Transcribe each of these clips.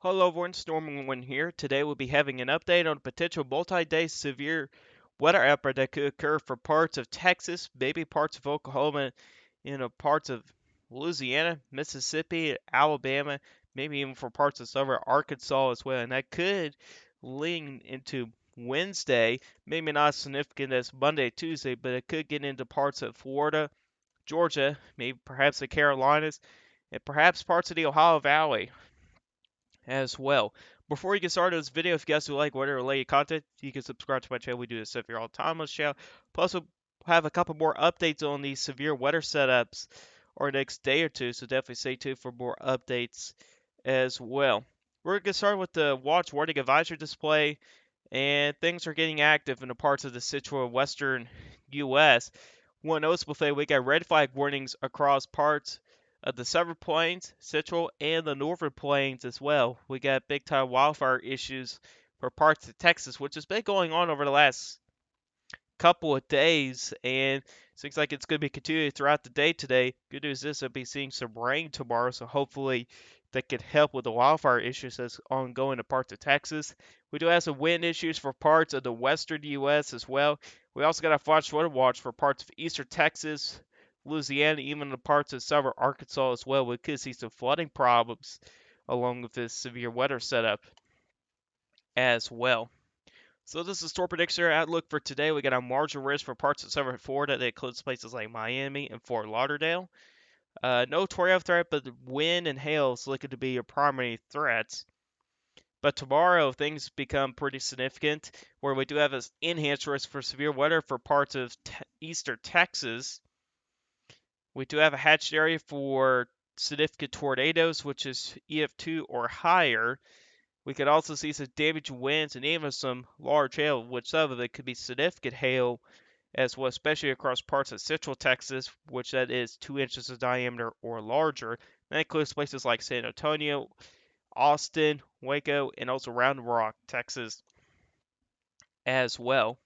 Hello everyone, Storm1 here. Today we'll be having an update on a potential multi-day severe weather outbreak that could occur for parts of Texas, maybe parts of Oklahoma, parts of Louisiana, Mississippi, Alabama, maybe even for parts of southern Arkansas as well. And that could lean into Wednesday, maybe not as significant as Monday, Tuesday, but it could get into parts of Florida, Georgia, maybe perhaps the Carolinas, and perhaps parts of the Ohio Valley as well. Before we get started with this video, if you guys do like weather related content, you can subscribe to my channel. We do this stuff here all the time on this channel. Plus, we'll have a couple more updates on these severe weather setups or next day or two, so definitely stay tuned for more updates as well. We're going to get started with the watch warning advisory display, and things are getting active in the parts of the central and western U.S. One noticeable thing, we got red flag warnings across parts of the southern plains, central, and the northern plains as well. We got big time wildfire issues for parts of Texas, which has been going on over the last couple of days, and seems like it's going to be continuing throughout the day today. Good news is I'll be seeing some rain tomorrow, so hopefully that could help with the wildfire issues that's ongoing in parts of Texas. We do have some wind issues for parts of the western U.S. as well. We also got a flash flood watch for parts of eastern Texas, Louisiana, even the parts of southern Arkansas as well. We could see some flooding problems along with this severe weather setup as well. So this is Store Prediction Outlook for today. We got a marginal risk for parts of southern Florida that includes places like Miami and Fort Lauderdale. No tornado threat, but wind and hail is looking to be your primary threats. But tomorrow things become pretty significant, where we do have an enhanced risk for severe weather for parts of eastern Texas. We do have a hatched area for significant tornadoes, which is EF2 or higher. We could also see some damaging winds and even some large hail, which some of it could be significant hail as well, especially across parts of central Texas, which that is 2 inches of diameter or larger. That includes places like San Antonio, Austin, Waco, and also Round Rock, Texas as well.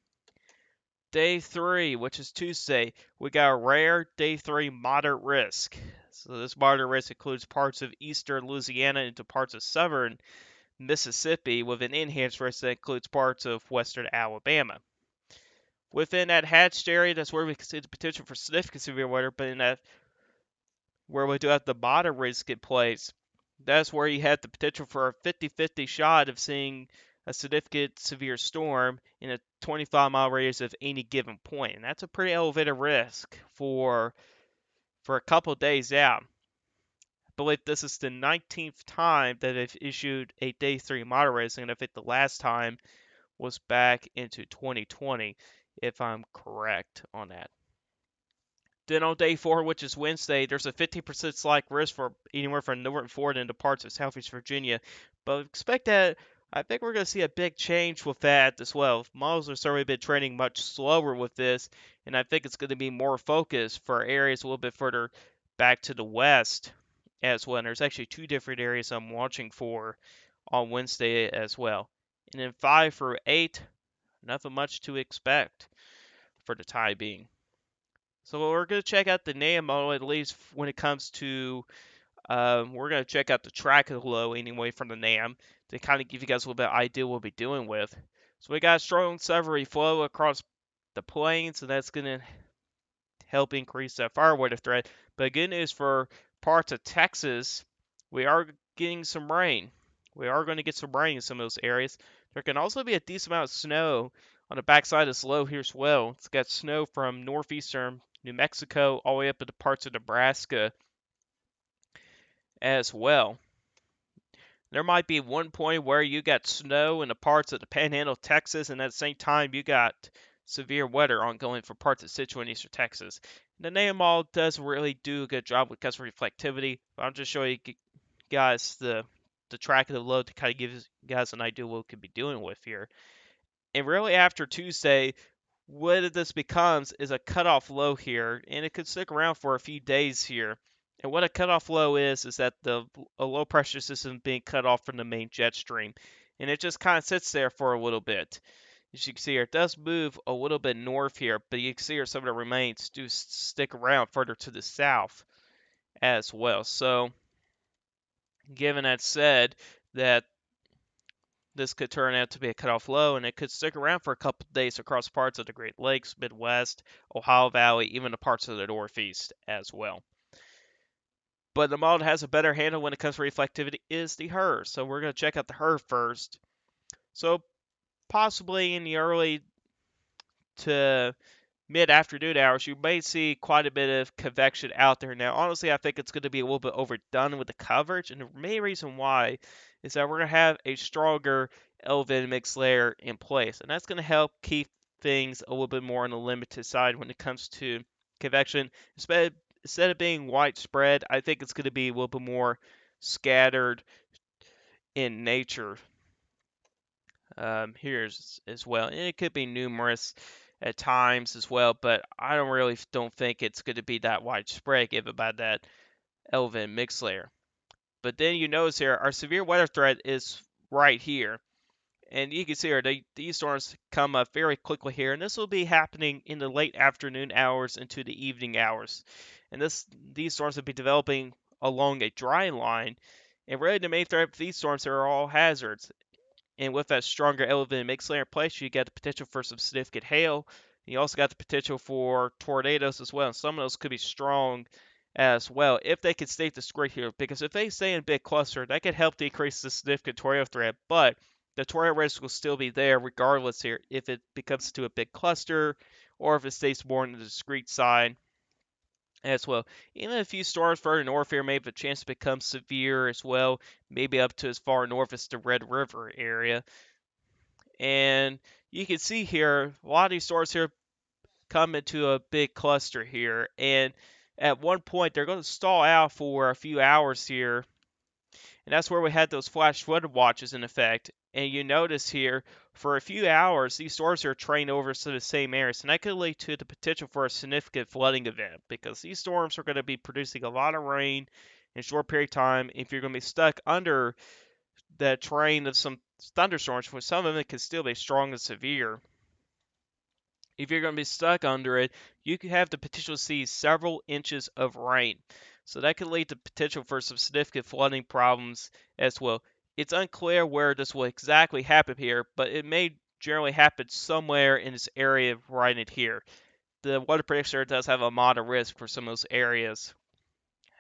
Day 3, which is Tuesday, we got a rare day 3 moderate risk. So this moderate risk includes parts of eastern Louisiana into parts of southern Mississippi, with an enhanced risk that includes parts of western Alabama. Within that hatched area, that's where we can see the potential for significant severe weather, but in that where we do have the moderate risk in place, that's where you have the potential for a 50-50 shot of seeing a significant severe storm in a 25-mile radius of any given point. And that's a pretty elevated risk for a couple of days out. I believe this is the 19th time that they've issued a day 3 moderate risk, and I think the last time was back into 2020, if I'm correct on that. Then on day 4, which is Wednesday, there's a 50% slight risk for anywhere from northern Florida into parts of southeast Virginia. But expect that, I think we're going to see a big change with that as well. Models have certainly been trending much slower with this, and I think it's going to be more focused for areas a little bit further back to the west as well. And there's actually 2 different areas I'm watching for on Wednesday as well. And then 5 through 8, nothing much to expect for the time being. So we're going to check out the NAM model, at least when it comes to, we're going to check out the track of the low anyway from the NAM to kind of give you guys a little bit of idea what we'll be doing with. So we got a strong southerly flow across the plains, and that's going to help increase that fire weather threat. But good news for parts of Texas, we are getting some rain. We are going to get some rain in some of those areas. There can also be a decent amount of snow on the backside of this low here as well. It's got snow from northeastern New Mexico all the way up into parts of Nebraska as well. There might be one point where you got snow in the parts of the Panhandle of Texas, and at the same time you got severe weather ongoing for parts of Central and Eastern Texas. The NAM model does really do a good job with custom reflectivity. But I'm just showing you guys the track of the load to kind of give you guys an idea what we could be doing with here. And really after Tuesday, what this becomes is a cutoff low here, and it could stick around for a few days here. And what a cutoff low is that a low pressure system being cut off from the main jet stream, and it just kind of sits there for a little bit. As you can see here, it does move a little bit north here, but you can see here some of the remains do stick around further to the south as well. So, given that said, that this could turn out to be a cutoff low, and it could stick around for a couple of days across parts of the Great Lakes, Midwest, Ohio Valley, even the parts of the Northeast as well. But the model that has a better handle when it comes to reflectivity is the HERS. So we're going to check out the HERS first. So possibly in the early to mid-afternoon hours, you may see quite a bit of convection out there. Now, honestly, I think it's going to be a little bit overdone with the coverage, and the main reason why is that we're going to have a stronger elevated mixed layer in place, and that's going to help keep things a little bit more on the limited side when it comes to convection. Instead of being widespread, I think it's going to be a little bit more scattered in nature here as well. And it could be numerous at times as well, but I don't think it's going to be that widespread given by that elevated mix layer. But then you notice here, our severe weather threat is right here. And you can see here, these storms come up very quickly here, and this will be happening in the late afternoon hours into the evening hours. And these storms will be developing along a dry line. And really, the main threat of these storms are all hazards. And with that stronger elevated mix layer in place, you get the potential for some significant hail. You also got the potential for tornadoes as well. And some of those could be strong as well if they could stay discrete here. Because if they stay in a big cluster, that could help decrease the significant tornado threat. But the tornado risk will still be there regardless here if it becomes to a big cluster or if it stays more on the discrete side as well. Even a few storms further north here may have a chance to become severe as well, maybe up to as far north as the Red River area. And you can see here, a lot of these storms here come into a big cluster here. And at one point, they're going to stall out for a few hours here. And that's where we had those flash flood watches in effect. And you notice here, for a few hours, these storms are trained over to the same areas. And that could lead to the potential for a significant flooding event because these storms are going to be producing a lot of rain in a short period of time. If you're going to be stuck under that train of some thunderstorms, which some of them can still be strong and severe, if you're going to be stuck under it, you could have the potential to see several inches of rain. So that could lead to potential for some significant flooding problems as well. It's unclear where this will exactly happen here, but it may generally happen somewhere in this area right in here. The weather predictor does have a moderate risk for some of those areas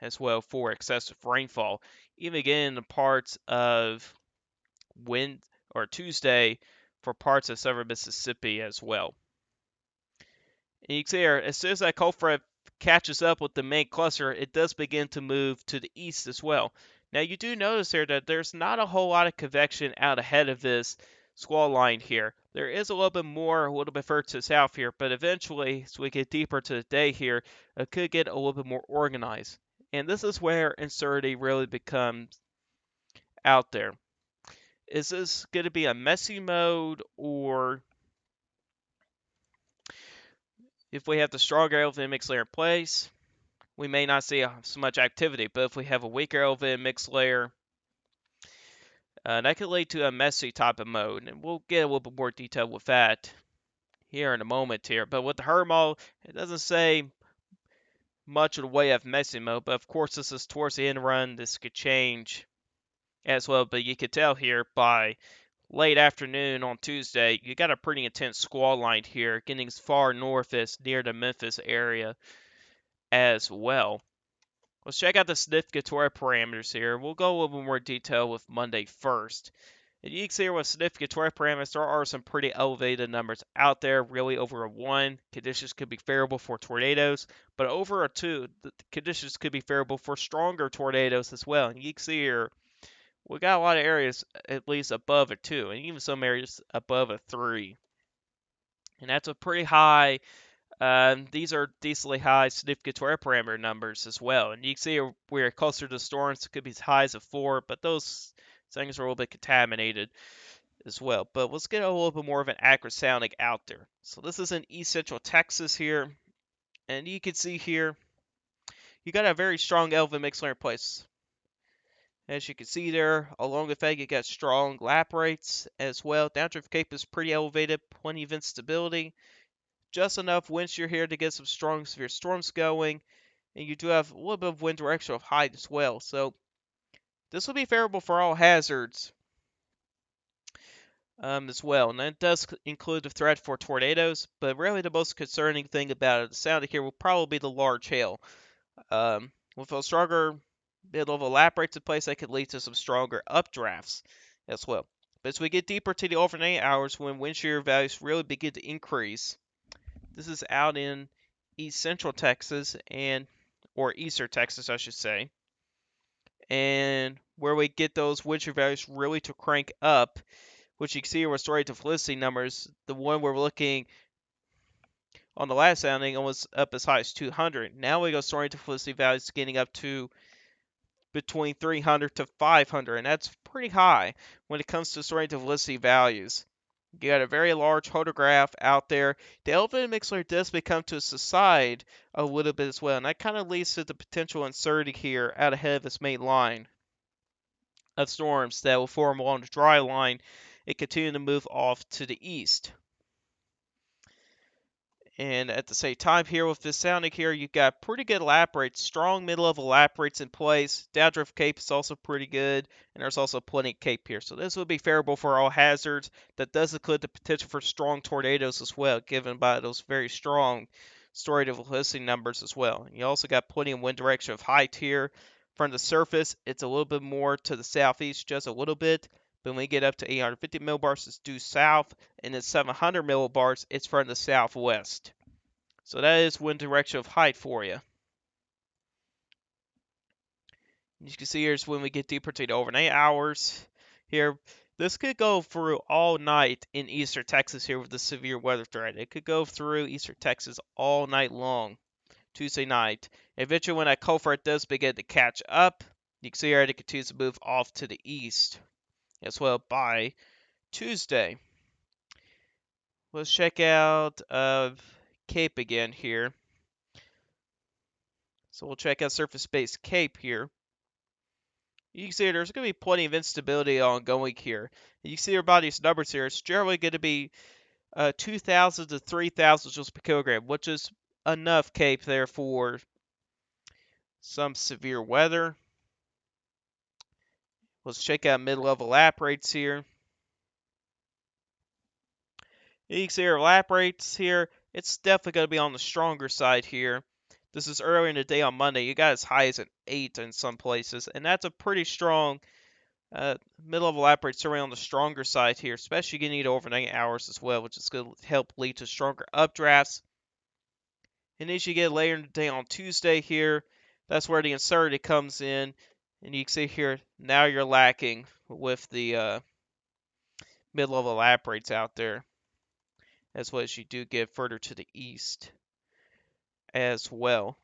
as well for excessive rainfall. Even again in the parts of Tuesday for parts of southern Mississippi as well. And you can see here, as soon as that cold front catches up with the main cluster, it does begin to move to the east as well. Now you do notice here that there's not a whole lot of convection out ahead of this squall line here. There is a little bit more, a little bit further to the south here, but eventually, as we get deeper to the day here, it could get a little bit more organized. And this is where uncertainty really becomes out there. Is this going to be a messy mode, or if we have the stronger elevated mix layer in place, we may not see so much activity. But if we have a weaker elevated mix layer, that could lead to a messy type of mode. And we'll get a little bit more detail with that here in a moment here. But with the HER model, it doesn't say much of the way of messy mode. But of course, this is towards the end run. This could change as well. But you could tell here by late afternoon on Tuesday, you got a pretty intense squall line here, getting as far north as near the Memphis area as well. Let's check out the significant parameters here. We'll go a little bit more detail with Monday first. And you can see here with significant parameters, there are some pretty elevated numbers out there, really over a 1. Conditions could be favorable for tornadoes, but over a 2, the conditions could be favorable for stronger tornadoes as well. And you can see here, we got a lot of areas at least above a 2, and even some areas above a 3. And that's a pretty high. These are decently high significant weather parameter numbers as well. And you can see we're closer to storms. It could be as high as a 4, but those things are a little bit contaminated as well. But let's get a little bit more of an accurate sounding out there. So this is in East Central Texas here. And you can see here, you got a very strong elevated mix layer in place. As you can see there, along the fact you got strong lap rates as well. Downdraft cape is pretty elevated, plenty of instability. Just enough wind shear here to get some strong severe storms going. And you do have a little bit of wind direction of height as well. So This will be favorable for all hazards as well, and that does include the threat for tornadoes, but really the most concerning thing about it, the sound here, will probably be the large hail. With a stronger mid-level lap rates in place, that could lead to some stronger updrafts as well. But as we get deeper to the overnight hours, when wind shear values really begin to increase, this is out in east central Texas or eastern Texas, I should say, and where we get those wind shear values really to crank up, which you can see with story to felicity numbers. The one we're looking on the last sounding was up as high as 200. Now we go story to felicity values getting up to between 300 to 500, and that's pretty high when it comes to story to felicity values. You got a very large photograph out there. The elevated mixler does become to subside a little bit as well, and that kind of leads to the potential uncertainty here out ahead of this main line of storms that will form along the dry line and continue to move off to the east. And at the same time here with this sounding here, you've got pretty good lap rates, strong mid-level lap rates in place. Downdrift cape is also pretty good, and there's also plenty of cape here. So this would be favorable for all hazards. That does include the potential for strong tornadoes as well, given by those very strong story to velocity numbers as well. You also got plenty of wind direction of height here. From the surface, it's a little bit more to the southeast, just a little bit. But when we get up to 850 millibars, it's due south, and at 700 millibars, it's from the southwest. So that is wind direction of height for you. You can see here's when we get deeper to the overnight hours. Here, this could go through all night in eastern Texas here with the severe weather threat. It could go through eastern Texas all night long, Tuesday night. Eventually, when that cold front does begin to catch up, you can see here it continues to move off to the east as well by Tuesday. Let's check out Cape again here. So we'll check out surface-based Cape here. You can see there's going to be plenty of instability ongoing here. And you can see about these numbers here. It's generally going to be 2,000 to 3,000 joules per kilogram, which is enough Cape there for some severe weather. Let's check out mid-level lap rates here. You can see our lap rates here. It's definitely going to be on the stronger side here. This is earlier in the day on Monday. You got as high as an 8 in some places, and that's a pretty strong mid-level lap rates are on the stronger side here, especially getting into overnight hours as well, which is going to help lead to stronger updrafts. And as you get later in the day on Tuesday here, that's where the uncertainty comes in. And you can see here, now you're lacking with the mid-level lap rates out there, as well as you do get further to the east as well.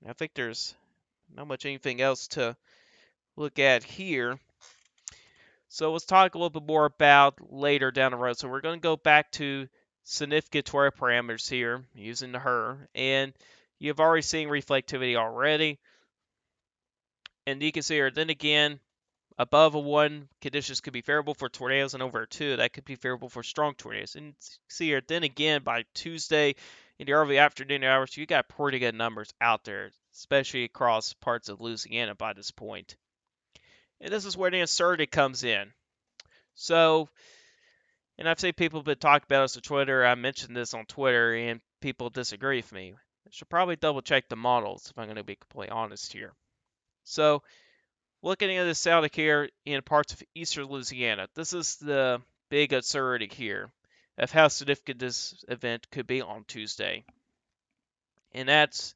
I think there's not much anything else to look at here. So let's talk a little bit more about later down the road. So we're going to go back to significant weather parameters here using the HER. And you've already seen reflectivity already. And you can see here, then again, above a 1, conditions could be favorable for tornadoes, and over a 2, that could be favorable for strong tornadoes. And see here, then again, by Tuesday in the early afternoon hours, you got pretty good numbers out there, especially across parts of Louisiana by this point. And this is where the uncertainty comes in. So, and I've seen people have been talking about this on Twitter. I mentioned this on Twitter, and people disagree with me. I should probably double check the models if I'm going to be completely honest here. So, looking at this south here in parts of eastern Louisiana, this is the big uncertainty here of how significant this event could be on Tuesday. And that's,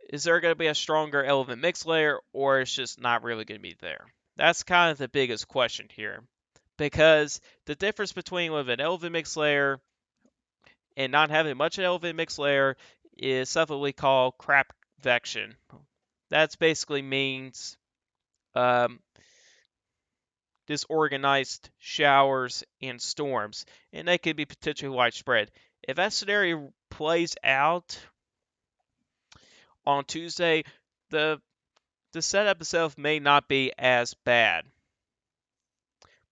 is there going to be a stronger element mix layer, or it's just not really going to be there? That's kind of the biggest question here. Because the difference between with an elevated mix layer and not having much of an elevated mix layer is something we call crap convection. That basically means disorganized showers and storms, and they could be potentially widespread. If that scenario plays out on Tuesday, the setup itself may not be as bad.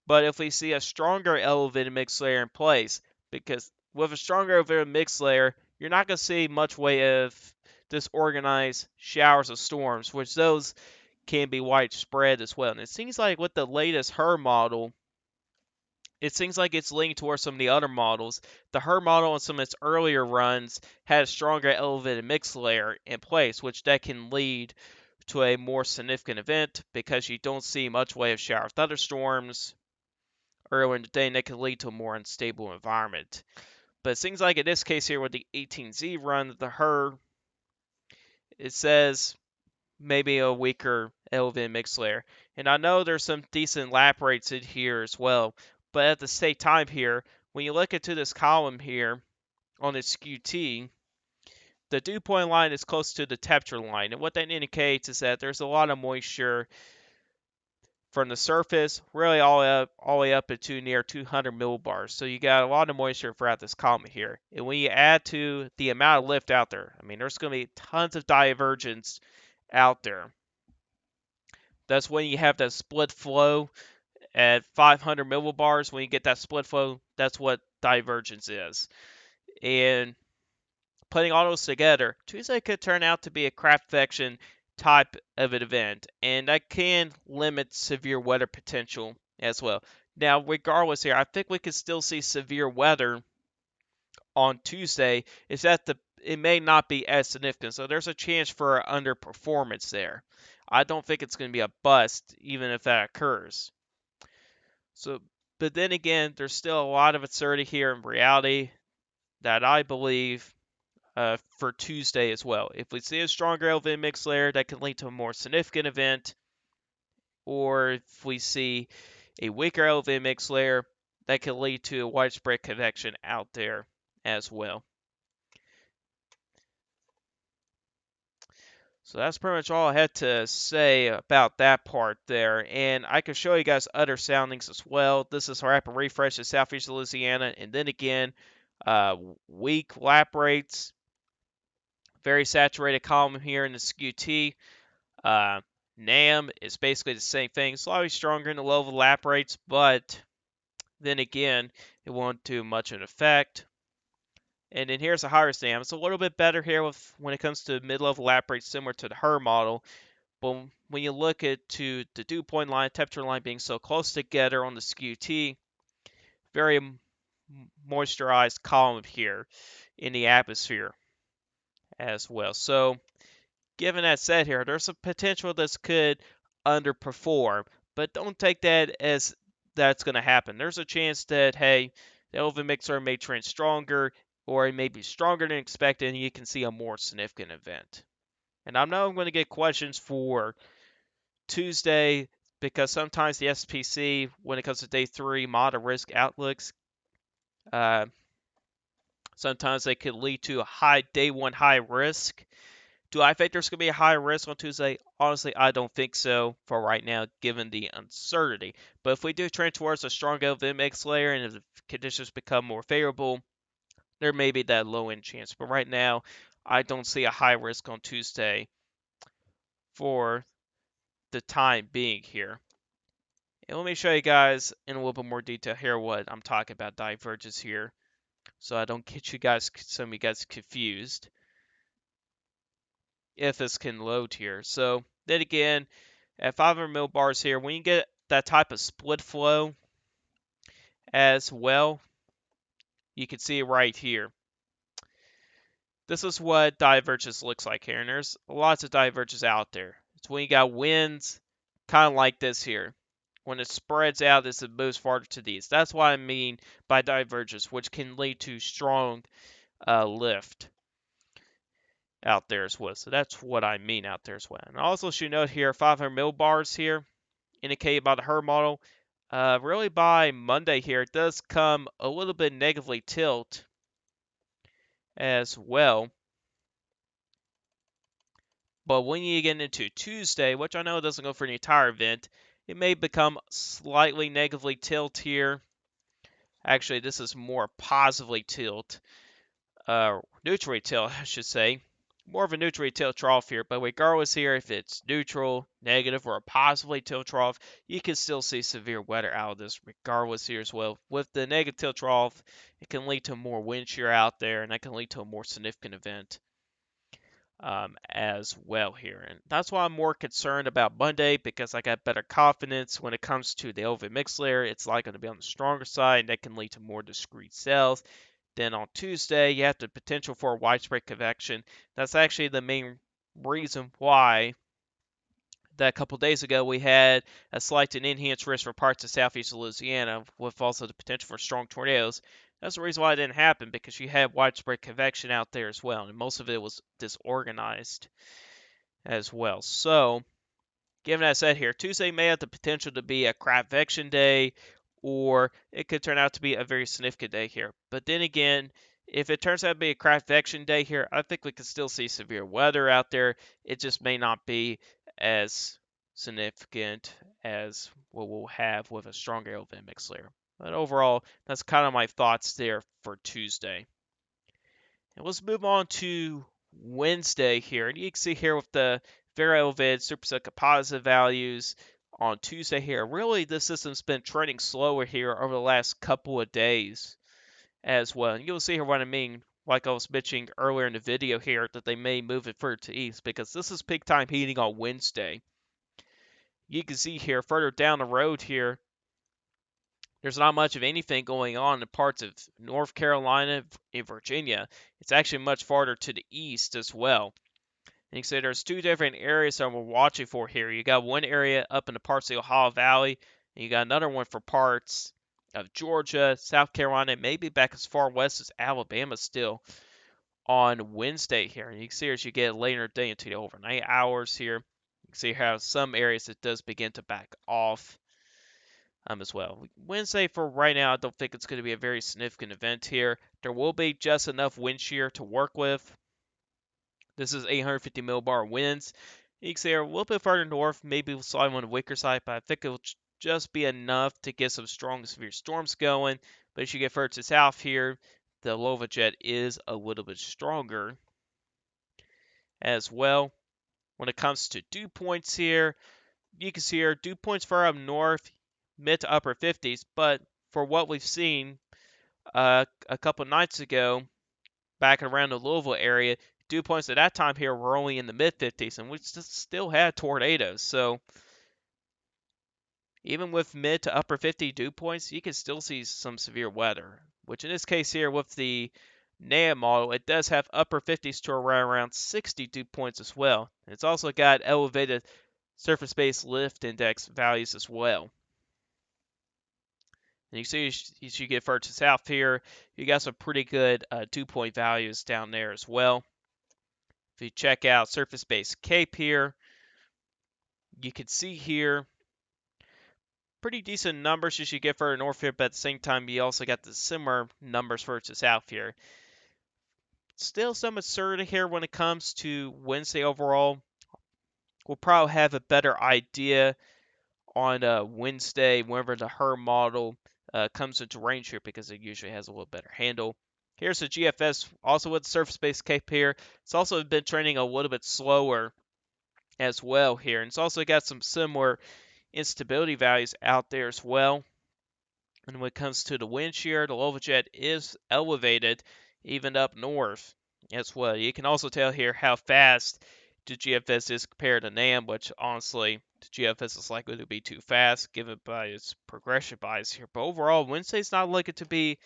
But if we see a stronger elevated mix layer in place, because with a stronger elevated mix layer, you're not going to see much way of disorganized showers of storms, which those can be widespread as well. And it seems like with the latest HER model, it seems like it's leaning towards some of the other models. The HER model in some of its earlier runs had a stronger elevated mix layer in place, which that can lead to a more significant event because you don't see much way of shower thunderstorms earlier in the day, and that can lead to a more unstable environment. But it seems like in this case here with the 18Z run, the HER, it says maybe a weaker elevated mix layer. And I know there's some decent lap rates in here as well, but at the same time here, when you look into this column here on its QT, the dew point line is close to the temperature line. And what that indicates is that there's a lot of moisture from the surface, really all the way up into near 200 millibars. So you got a lot of moisture throughout this column here. And when you add to the amount of lift out there, I mean, there's going to be tons of divergence out there. That's when you have that split flow at 500 millibars. When you get that split flow, that's what divergence is. And putting all those together, Tuesday could turn out to be a crap faction type of an event, and that can limit severe weather potential as well. Now, regardless here, I think we could still see severe weather on Tuesday. Is that it may not be as significant, so there's a chance for underperformance there. I don't think it's going to be a bust, even if that occurs. So, but then again, there's still a lot of uncertainty here in reality that I believe for Tuesday as well. If we see a stronger elevated mix layer, that can lead to a more significant event, or if we see a weaker elevated mix layer, that can lead to a widespread convection out there as well. So that's pretty much all I had to say about that part there. And I can show you guys other soundings as well. This is rapid refresh in southeast Louisiana. And then again, weak lap rates. Very saturated column here in the QT. NAM is basically the same thing. Slightly stronger in the low lap rates, but then again, it won't do much of an effect. And then here's the higher NAM. It's a little bit better here when it comes to mid-level lap rates, similar to the HER model. But when you look at to the dew point line, temperature line being so close together on the QT, very moisturized column here in the atmosphere as well. So given that said here, there's a potential this could underperform, but don't take that as that's going to happen. There's a chance that, hey, the elevated mixer may trend stronger, or it may be stronger than expected, and you can see a more significant event. And I know I'm going to get questions for Tuesday because sometimes the SPC, when it comes to day 3 model risk outlooks, uh, sometimes they could lead to a high day 1 high risk. Do I think there's going to be a high risk on Tuesday? Honestly, I don't think so for right now, given the uncertainty. But if we do trend towards a strong LVMX layer and if the conditions become more favorable, there may be that low end chance. But right now, I don't see a high risk on Tuesday for the time being here. And let me show you guys in a little bit more detail here what I'm talking about divergence here, so I don't get some of you guys confused. If this can load here. So then again, at 500 millibars here, when you get that type of split flow as well, you can see it right here. This is what divergence looks like here, and there's lots of divergence out there. It's when you got winds kind of like this here. When it spreads out as it moves farther to the east. That's what I mean by divergence, which can lead to strong lift out there as well. So that's what I mean out there as well. And also should note here, 500 millibars here, indicated by the HER model. Really by Monday here, it does come a little bit negatively tilt as well. But when you get into Tuesday, which I know doesn't go for the entire event, it may become slightly negatively tilt here. Actually, this is more positively tilt. Neutrally tilt, I should say. More of a neutrally tilt trough here, but regardless here, if it's neutral, negative, or a positively tilt trough, you can still see severe weather out of this regardless here as well. With the negative tilt trough, it can lead to more wind shear out there, and that can lead to a more significant event as well here. And that's why I'm more concerned about Monday because I got better confidence when it comes to the elevated mixed layer. It's likely to be on the stronger side, and that can lead to more discrete cells. Then on Tuesday, you have the potential for widespread convection. That's actually the main reason why that a couple days ago we had a slight and enhanced risk for parts of southeast Louisiana with also the potential for strong tornadoes. That's the reason why it didn't happen because you had widespread convection out there as well, and most of it was disorganized as well. So, given that said here, Tuesday may have the potential to be a convection day, or it could turn out to be a very significant day here. But then again, if it turns out to be a convection day here, I think we could still see severe weather out there. It just may not be as significant as what we'll have with a stronger elevated mixed layer. But overall, that's kind of my thoughts there for Tuesday. And let's move on to Wednesday here. And you can see here with the very elevated superset composite values on Tuesday here. Really, this system's been trending slower here over the last couple of days as well. And you'll see here what I mean, like I was mentioning earlier in the video here, that they may move it further to east because this is peak time heating on Wednesday. You can see here further down the road here, there's not much of anything going on in parts of North Carolina and Virginia. It's actually much farther to the east as well. And you can see there's two different areas that we're watching for here. You got one area up in the parts of the Ohio Valley, and you got another one for parts of Georgia, South Carolina, maybe back as far west as Alabama still on Wednesday here. And you can see as you get later in the day into the overnight hours here, you can see how some areas it does begin to back off as well. Wednesday for right now, I don't think it's going to be a very significant event here. There will be just enough wind shear to work with. This is 850 millibar winds. You can see a little bit further north, maybe slightly on the weaker side, but I think it'll just be enough to get some strong severe storms going. But as you get further to south here, the Lova jet is a little bit stronger as well. When it comes to dew points here, you can see here dew points far up north, mid to upper 50s, but for what we've seen a couple nights ago, back around the Louisville area, dew points at that time here were only in the mid 50s, and we still had tornadoes. So even with mid to upper 50 dew points, you can still see some severe weather. Which in this case here, with the NAM model, it does have upper 50s to around 60 dew points as well. It's also got elevated surface-based lift index values as well. And you see, as you get further to south here, you got some pretty good dew point values down there as well. If you check out surface-based CAPE here, you can see here pretty decent numbers as you get further north here, but at the same time, you also got the similar numbers further to south here. Still some uncertainty here when it comes to Wednesday overall. We'll probably have a better idea on Wednesday whenever the HER model comes into range here because it usually has a little better handle. Here's the GFS, also with the surface-based CAPE here. It's also been trending a little bit slower as well here. And it's also got some similar instability values out there as well. And when it comes to the wind shear, the Lova jet is elevated even up north as well. You can also tell here how fast the GFS is compared to NAM, which honestly, the GFS is likely to be too fast given by its progression bias here. But overall, Wednesday's not looking to be,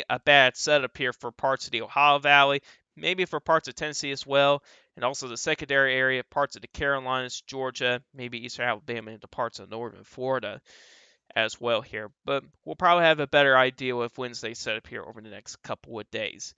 a bad setup here for parts of the Ohio Valley, maybe for parts of Tennessee as well, and also the secondary area, parts of the Carolinas, Georgia, maybe eastern Alabama, and the parts of northern Florida as well here. But we'll probably have a better idea with Wednesday's setup here over the next couple of days.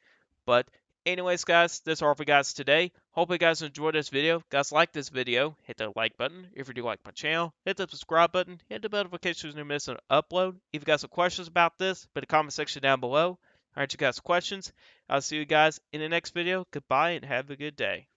But anyways, guys, that's all for guys today. Hope you guys enjoyed this video. Guys, like this video, hit the like button. If you do like my channel, hit the subscribe button, hit the notifications when you miss an upload. If you got some questions about this, put a comment section down below. Alright, you guys questions. I'll see you guys in the next video. Goodbye and have a good day.